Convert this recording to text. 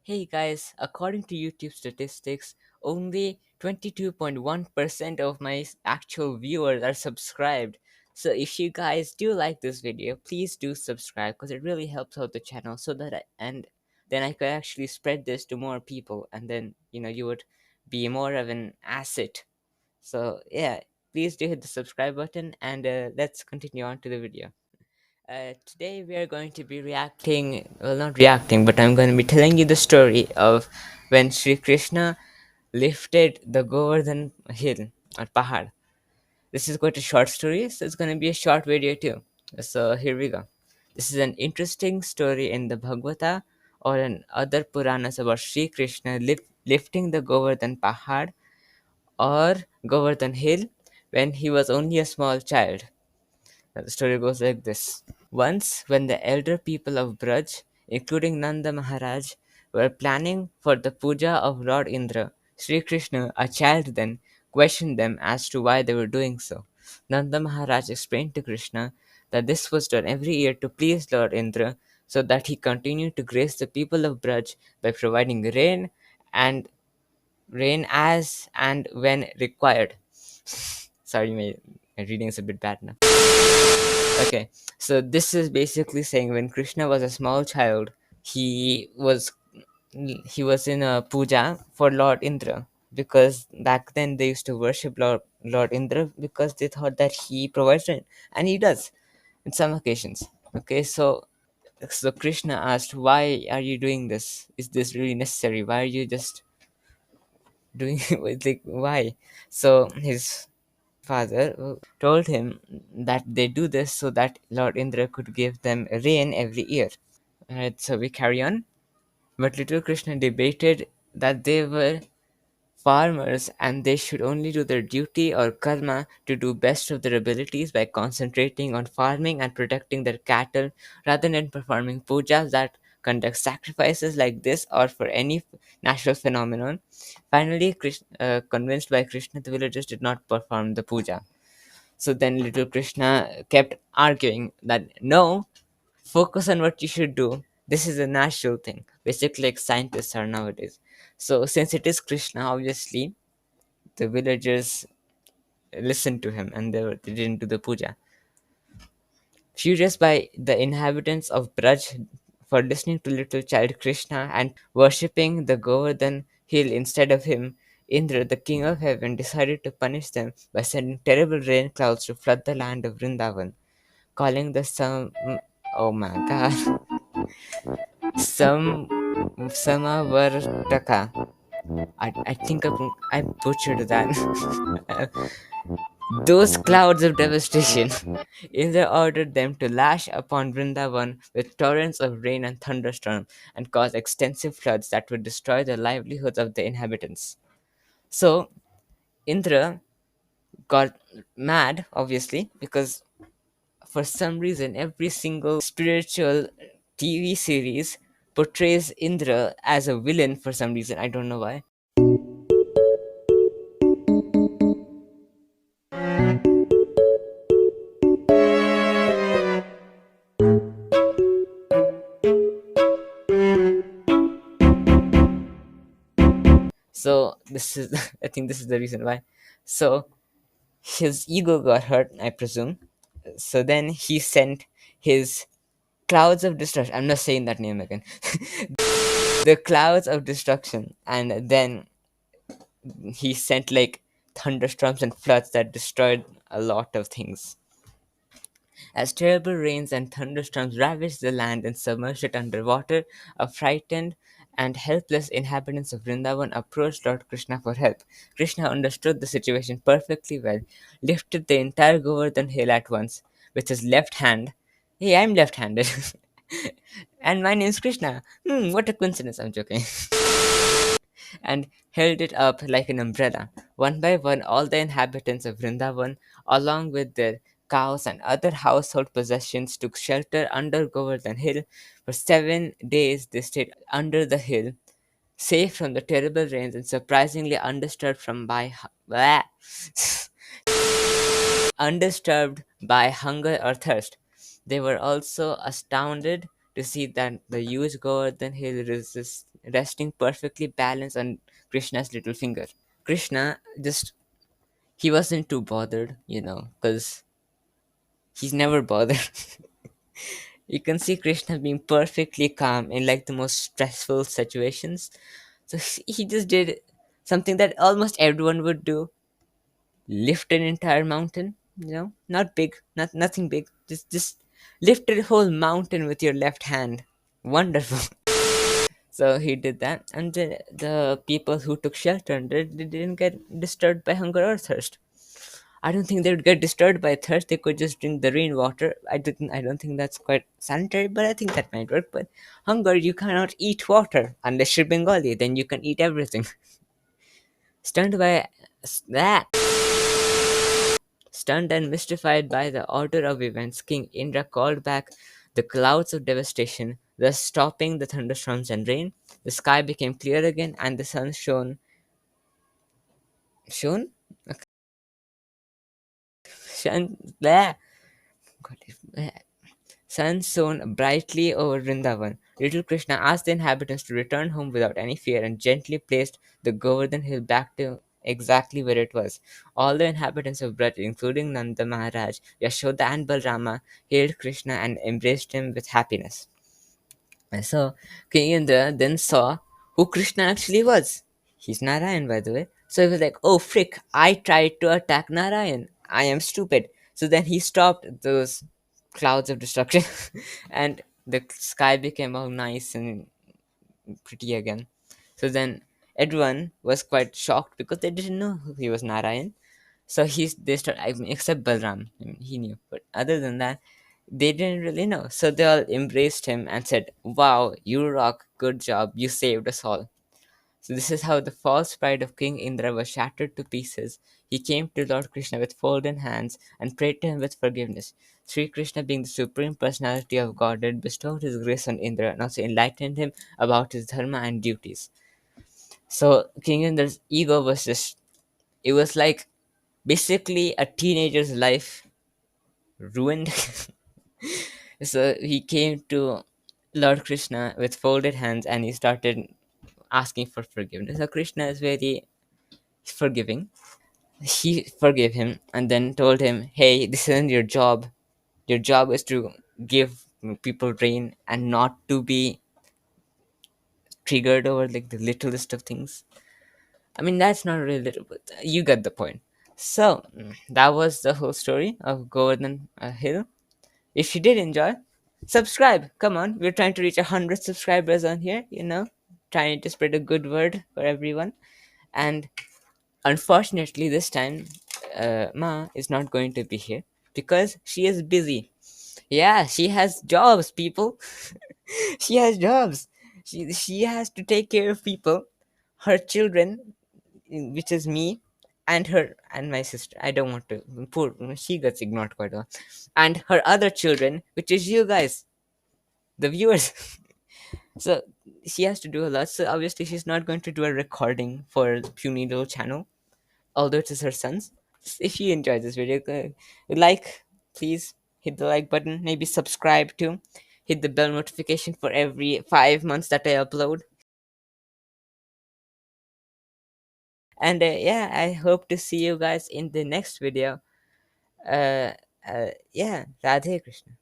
Hey guys, according to YouTube statistics, only 22.1% of my actual viewers are subscribed. So if you guys do like this video, please do subscribe because it really helps out the channel so that and then I could actually spread this to more people and then you would be more of an asset. So yeah, please do hit the subscribe button and let's continue on to the video. Today we are going to be reacting, well, not reacting, but I'm going to be telling you the story of when Sri Krishna lifted the Govardhan hill or Pahad. This is quite a short story, so it's going to be a short video too. So here we go. This is an interesting story in the Bhagavata or in other Puranas about Sri Krishna lifting the Govardhan Pahad or Govardhan hill when he was only a small child. Now, the story goes like this. Once, when the elder people of Braj, including Nanda Maharaj, were planning for the puja of Lord Indra, Sri Krishna, a child then, questioned them as to why they were doing so. Nanda Maharaj explained to Krishna that this was done every year to please Lord Indra, so that he continued to grace the people of Braj by providing rain as and when required. Sorry, my reading is a bit bad now. Okay, so this is basically saying when Krishna was a small child, he was he was in a puja for Lord Indra because back then they used to worship Lord Indra because they thought that he provides rain, and he does in some occasions. Okay, so Krishna asked, "Why are you doing this? Is this really necessary? Why are you just doing like why?" So his father told him that they do this so that Lord Indra could give them rain every year. Alright, so we carry on. But little Krishna debated that they were farmers and they should only do their duty or karma to do best of their abilities by concentrating on farming and protecting their cattle rather than performing pujas that conduct sacrifices like this or for any natural phenomenon. Finally, convinced by Krishna, the villagers did not perform the puja. So then little Krishna kept arguing that no, focus on what you should do. This is a natural thing, basically like scientists are nowadays. So since it is Krishna, obviously the villagers listened to him and they didn't do the puja. Furious by the inhabitants of Braj for listening to little child Krishna and worshipping the Govardhan hill instead of him, Indra, the king of heaven, decided to punish them by sending terrible rain clouds to flood the land of Vrindavan, calling the sun. Oh my god. Some Samavartaka. I think I butchered that. Those clouds of devastation. Indra ordered them to lash upon Vrindavan with torrents of rain and thunderstorm and cause extensive floods that would destroy the livelihoods of the inhabitants. So Indra got mad, obviously, because for some reason every single spiritual TV series portrays Indra as a villain for some reason. I don't know why. So this is I think this is the reason why. So his ego got hurt, I presume. So then he sent his clouds of destruction. I'm not saying that name again. The clouds of destruction, and then he sent like thunderstorms and floods that destroyed a lot of things. As terrible rains and thunderstorms ravaged the land and submerged it under water, a frightened and helpless inhabitants of Vrindavan approached Lord Krishna for help. Krishna understood the situation perfectly well, lifted the entire Govardhan hill at once with his left hand. Hey, I'm left handed. And my name's Krishna. What a coincidence, I'm joking. And held it up like an umbrella. One by one, all the inhabitants of Vrindavan, along with their cows and other household possessions, took shelter under Govardhan Hill. For 7 days, they stayed under the hill, safe from the terrible rains and surprisingly undisturbed from by bleh, undisturbed by hunger or thirst. They were also astounded to see that the huge Govardhan Hill resting perfectly balanced on Krishna's little finger. Krishna just, he wasn't too bothered, because he's never bothered. You can see Krishna being perfectly calm in like the most stressful situations. So he just did something that almost everyone would do: lift an entire mountain. Not big, nothing big. Just lift a whole mountain with your left hand. Wonderful. So he did that, and the people who took shelter under it, they didn't get disturbed by hunger or thirst. I don't think they would get disturbed by thirst. They could just drink the rainwater. I don't think that's quite sanitary, but I think that might work. But hunger, you cannot eat water unless you're Bengali. Then you can eat everything. Stunned by that. Stunned and mystified by the order of events, King Indra called back the clouds of devastation, thus stopping the thunderstorms and rain. The sky became clear again, and the sun shone. Shone? Okay. Shone. Bleh. God, bleh. Sun shone brightly over Vrindavan. Little Krishna asked the inhabitants to return home without any fear and gently placed the Govardhan hill back to exactly where it was. All the inhabitants of Braj, including Nanda Maharaj, Yashoda, and Balrama, hailed Krishna and embraced him with happiness. And so King Indra then saw who Krishna actually was. He's Narayan, by the way. So he was like, oh frick, I tried to attack Narayan. I am stupid. So then he stopped those clouds of destruction and the sky became all nice and pretty again. So then everyone was quite shocked because they didn't know who he was Narayan. So they started, I mean, except Balram, I mean, he knew. But other than that, they didn't really know. So they all embraced him and said, wow, you rock, good job, you saved us all. So this is how the false pride of King Indra was shattered to pieces. He came to Lord Krishna with folded hands and prayed to him with forgiveness. Sri Krishna, being the supreme personality of Godhead, bestowed his grace on Indra and also enlightened him about his dharma and duties. So King Indra's ego was just, it was like basically a teenager's life ruined. So he came to Lord Krishna with folded hands and he started asking for forgiveness. So Krishna is very forgiving. He forgave him and then told him, hey, this isn't your job. Your job is to give people rain and not to be triggered over like the littlest of things. I mean, that's not really little, but you get the point. So that was the whole story of Govardhan Hill. If you did enjoy, subscribe. Come on, we're trying to reach 100 subscribers on here, trying to spread a good word for everyone. And unfortunately, this time, Ma is not going to be here because she is busy. Yeah, she has jobs, people. She has jobs. She has to take care of people, her children, which is me, and her and my sister. I don't want to. Poor, she gets ignored quite a lot, and her other children, which is you guys, the viewers. So she has to do a lot. So obviously she's not going to do a recording for puny little channel, although it is her son's. If you enjoyed this video, like, please hit the like button. Maybe subscribe too. Hit the bell notification for every 5 months that I upload. And yeah, I hope to see you guys in the next video. Yeah, Radhe Krishna.